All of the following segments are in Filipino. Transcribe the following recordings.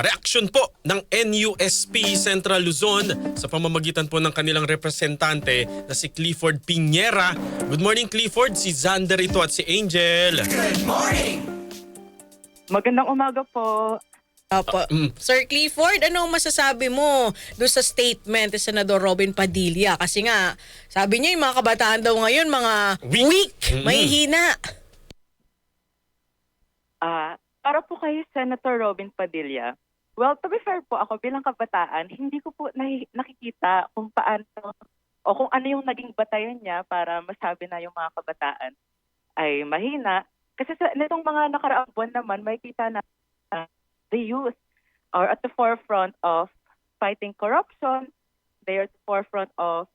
reaksyon po ng NUSP Central Luzon sa pamamagitan po ng kanilang representante na si Clifford Piñera. Good morning Clifford, si Zander ito at si Angel. Good morning! Magandang umaga po. Opo. Sir Clifford, anong masasabi mo doon sa statement ni Senador Robin Padilla? Kasi nga, sabi niya yung mga kabataan daw ngayon, mga weak, mahihina. Para po kay Senator Robin Padilla, well, to be fair po, ako bilang kabataan, hindi ko po nakikita kung paano o kung ano yung naging batayan niya para masabi na yung mga kabataan ay mahina. Kasi sa nitong mga nakaraang buwan naman, may kita na the youth are at the forefront of fighting corruption. They are at the forefront of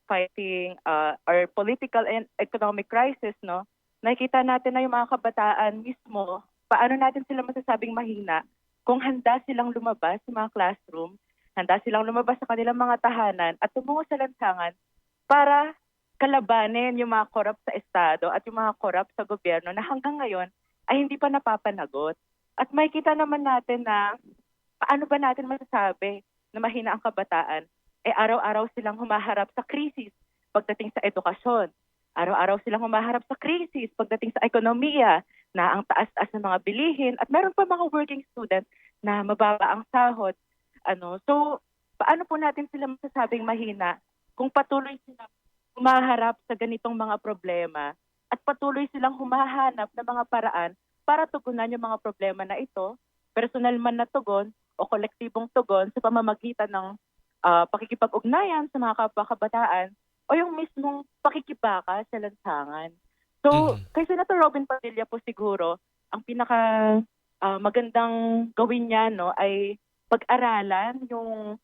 fighting our political and economic crisis, no? Nakikita natin na yung mga kabataan mismo, paano natin sila masasabing mahina kung handa silang lumabas sa mga classroom, handa silang lumabas sa kanilang mga tahanan at tumungo sa lansangan para kalabanin yung mga korap sa estado at yung mga korap sa gobyerno na hanggang ngayon ay hindi pa napapanagot. At makikita naman natin na paano ba natin masasabi na mahina ang kabataan? Araw-araw silang humaharap sa krisis pagdating sa edukasyon. Araw-araw silang humaharap sa krisis pagdating sa ekonomiya, na ang taas-taas ng mga bilihin at meron pa mga working student na mababa ang sahod. So, paano po natin sila masasabing mahina kung patuloy silang humaharap sa ganitong mga problema at patuloy silang humahanap ng mga paraan para tugunan yung mga problema na ito, personal man na tugon o kolektibong tugon sa pamamagitan ng pakikipag-ugnayan sa mga kapwa-kabataan o yung mismong pakikibaka sa lansangan. So, kay Senator Robin Padilla po siguro, ang pinaka magandang gawin niya ay pag-aralan yung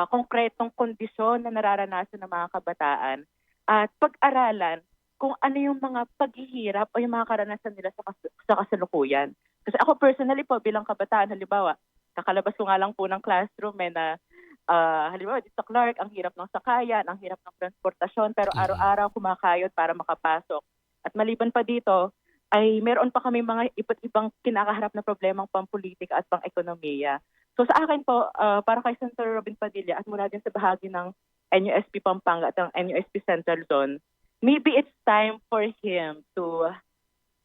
konkretong kondisyon na nararanasan ng mga kabataan at pag-aralan kung ano yung mga paghihirap o yung mga karanasan nila sa kasalukuyan. Kasi ako personally po bilang kabataan, halimbawa, kakalabas ko nga lang po ng classroom na halimbawa dito sa Clark, ang hirap ng sakayan, ang hirap ng transportasyon, pero araw-araw kumakayod para makapasok. At maliban pa dito, ay meron pa kami mga iba't ibang kinakaharap na problemang pampolitika at pang-ekonomiya. So sa akin po, para kay Senator Robin Padilla at mula din sa bahagi ng NUSP Pampanga at ng NUSP Central Zone, maybe it's time for him to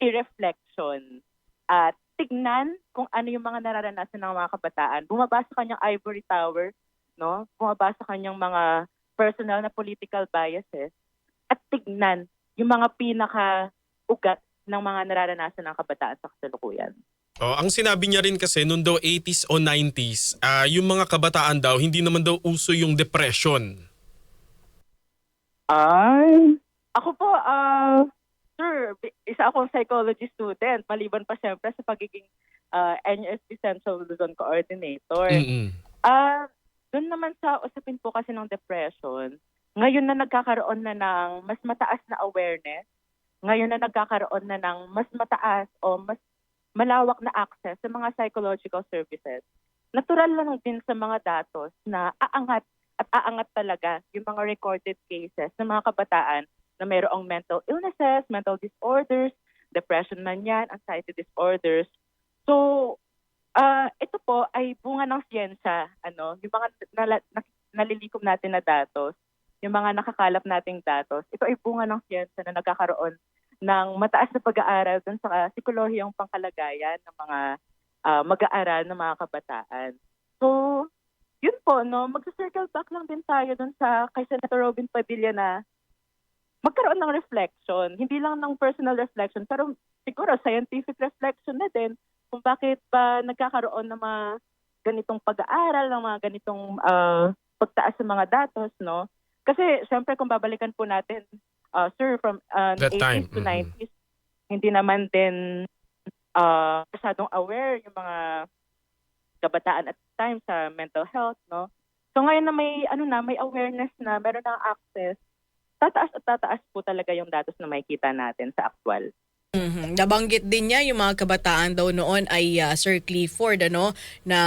i-reflection at tignan kung ano yung mga nararanasan ng mga kabataan. Bumaba sa kanyang ivory tower, no? Bumaba sa kanyang mga personal na political biases at tignan yung mga pinaka-ugat ng mga nararanasan ng kabataan sa kasalukuyan. Ang sinabi niya rin kasi noon daw 80s o 90s, yung mga kabataan daw, hindi naman daw uso yung depression. Ako po, sir, isa akong psychology student, maliban pa siyempre sa pagiging NUSP Central Luzon Coordinator. Doon naman sa usapin po kasi ng depression, ngayon na nagkakaroon na ng mas mataas na awareness, ngayon na nagkakaroon na ng mas mataas o mas malawak na access sa mga psychological services, natural lang din sa mga datos na aangat at aangat talaga yung mga recorded cases ng mga kabataan na mayroong mental illnesses, mental disorders, depression man yan, anxiety disorders. So, ito po ay bunga ng siyensya, yung mga nalilikom natin na datos, yung mga nakakalap nating datos, ito ay bunga ng siyensya na nagkakaroon ng mataas na pag-aaral dun sa psikolohiyang pangkalagayan ng mga mag-aaral ng mga kabataan. So, yun po, mag-circle back lang din tayo dun sa kay Senator Robin Padilla na magkaroon ng reflection. Hindi lang ng personal reflection, pero siguro scientific reflection na din kung bakit ba nagkakaroon ng mga ganitong pag-aaral, ng mga ganitong pagtaas sa mga datos, no? Kasi, syempre, kung babalikan po natin, sir, from 80s to 90s, hindi naman din masyadong aware yung mga kabataan at time sa mental health, no? So, ngayon na may awareness na, meron ng access, tataas at tataas po talaga yung datos na makikita natin sa actual. Nabanggit din niya yung mga kabataan daw noon ay Sir Clifford na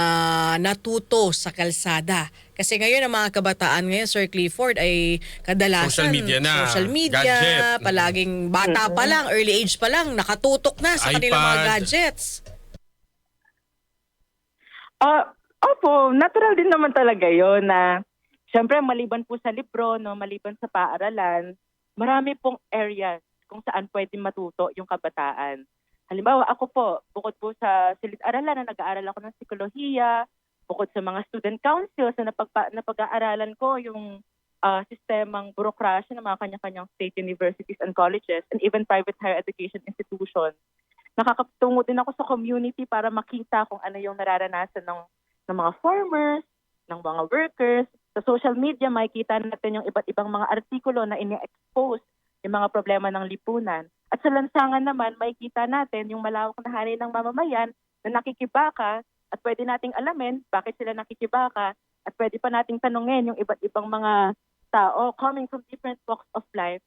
natuto sa kalsada. Kasi ngayon ang mga kabataan ngayon, Sir Clifford, ay kadalasan social media gadget. Palaging bata pa lang, early age pa lang, nakatutok na sa kanilang mga gadgets. po, natural din naman talaga yon na syempre maliban po sa libro, no, maliban sa paaralan, marami pong areas kung saan pwede matuto yung kabataan. Halimbawa, ako po, bukod po sa silid-aralan na nag-aaral ako ng psikolohiya, bukod sa mga student councils na napag-aaralan ko yung sistemang burokrasya ng mga kanya-kanyang state universities and colleges and even private higher education institutions. Nakakatungo din ako sa community para makita kung ano yung nararanasan ng mga farmers, ng mga workers. Sa social media, makikita natin yung iba't ibang mga artikulo na ini-expose yung mga problema ng lipunan. At sa lansangan naman, makikita natin yung malawak na hanay ng mamamayan na nakikibaka at pwede nating alamin bakit sila nakikibaka at pwede pa nating tanungin yung iba't ibang mga tao coming from different walks of life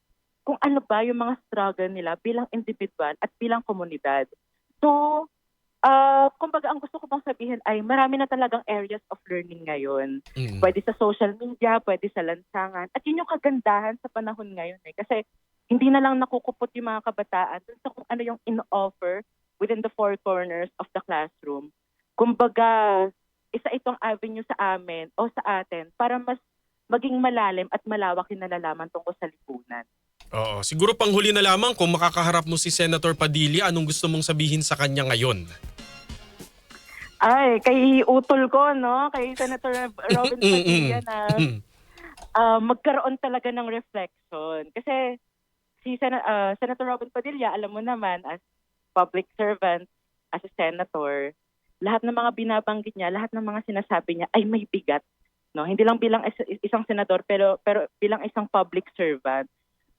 kung ano ba yung mga struggle nila bilang individual at bilang komunidad. So, kumbaga ang gusto ko pang sabihin ay marami na talagang areas of learning ngayon. Pwede sa social media, pwede sa lansangan. At yun yung kagandahan sa panahon ngayon. Kasi hindi na lang nakukupot yung mga kabataan dun sa kung ano yung in-offer within the four corners of the classroom. Kumbaga, isa itong avenue sa amin o sa atin para mas maging malalim at malawak yung nalalaman tungkol sa lipunan. Oo. Siguro panghuli na lamang kung makakaharap mo si Senator Padilla, anong gusto mong sabihin sa kanya ngayon? Ay, kay utol ko, no? Kay Senator Robin Padilla na magkaroon talaga ng reflection. Kasi si Senator Robin Padilla, alam mo naman, as public servant, as a senator, lahat ng mga binabanggit niya, lahat ng mga sinasabi niya ay may bigat. No, hindi lang bilang isang senador pero bilang isang public servant.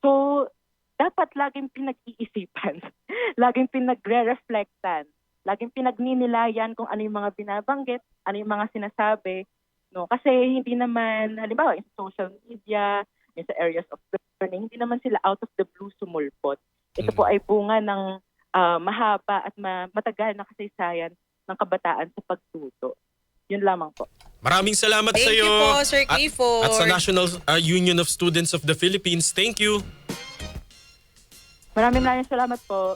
So, dapat laging pinag-iisipan, laging pinagre-reflectan, laging pinagninilayan kung ano yung mga binabanggit, ano yung mga sinasabi, no? Kasi hindi naman halimbawa in social media, in sa areas of learning, hindi naman sila out of the blue sumulpot. Ito po ay bunga ng mahaba at matagal na kasaysayan ng kabataan sa pagtuto. Yun lamang po. Maraming salamat sa iyo. Thank you po, Sir Clifford. At sa National Union of Students of the Philippines. Thank you. Maraming salamat po.